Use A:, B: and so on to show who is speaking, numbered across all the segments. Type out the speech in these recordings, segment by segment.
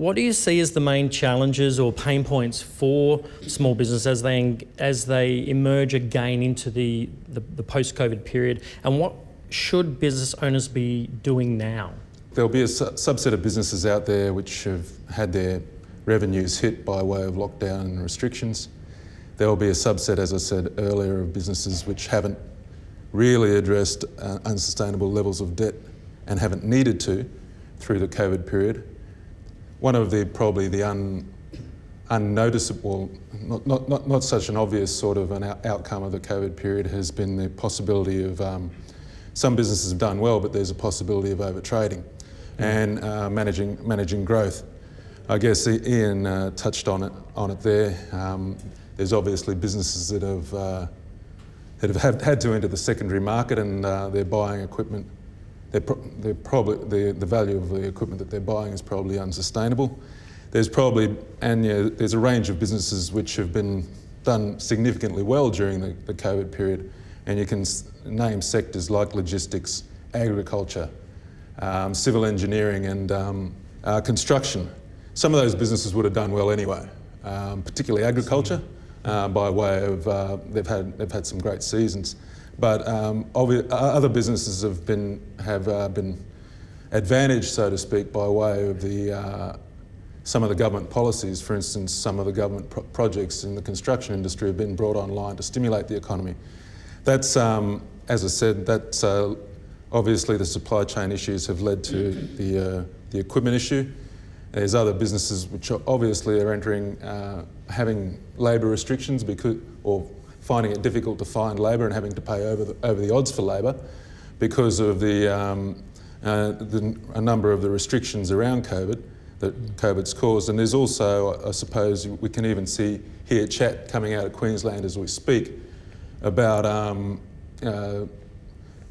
A: What do you see as the main challenges or pain points for small business as they emerge again into the post-COVID period, and what should business owners be doing now?
B: There'll be a subset of businesses out there which have had their revenues hit by way of lockdown and restrictions. There will be a subset, as I said earlier, of businesses which haven't really addressed unsustainable levels of debt and haven't needed to through the COVID period. One of probably the unnoticeable, not such an obvious sort of an outcome of the COVID period has been the possibility of some businesses have done well, but there's a possibility of overtrading and managing growth. I guess Ian touched on it there. There's obviously businesses that have had to enter the secondary market, and they're buying equipment. They're probably the value of the equipment that they're buying is probably unsustainable. There's a range of businesses which have been done significantly well during the COVID period, and you can name sectors like logistics, agriculture, civil engineering, and construction. Some of those businesses would have done well anyway, particularly agriculture, by way of they've had some great seasons. But other businesses have been advantaged, so to speak, by way of some of the government policies. For instance, some of the government projects in the construction industry have been brought online to stimulate the economy. That's, as I said, that's obviously the supply chain issues have led to the equipment issue. There's other businesses which obviously are having labour restrictions or finding it difficult to find labour and having to pay over the odds for labour because of a number of the restrictions around COVID that COVID's caused. And there's also, I suppose, we can even hear chat coming out of Queensland as we speak about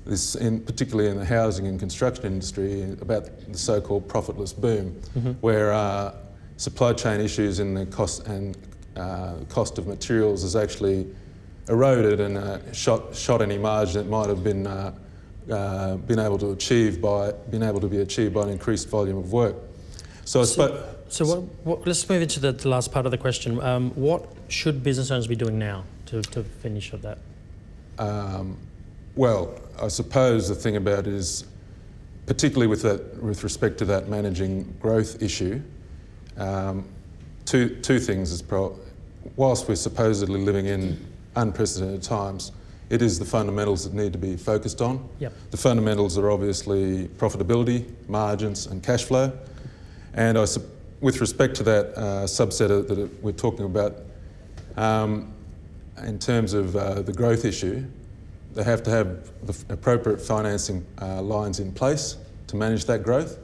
B: particularly in the housing and construction industry, about the so-called profitless boom, where supply chain issues in the cost of materials has actually eroded and shot any margin that might have been able to be achieved by an increased volume of work.
A: So let's move into the last part of the question. What should business owners be doing now to finish up that?
B: Well, I suppose the thing about it is, particularly with respect to that managing growth issue, two things. Whilst we're supposedly living in unprecedented times, it is the fundamentals that need to be focused on.
A: Yep.
B: The fundamentals are obviously profitability, margins and cash flow. And with respect to that subset that we're talking about, in terms of the growth issue, they have to have the appropriate financing lines in place to manage that growth.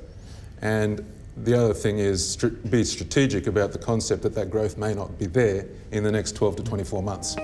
B: And the other thing is be strategic about the concept that growth may not be there in the next 12 to 24 months.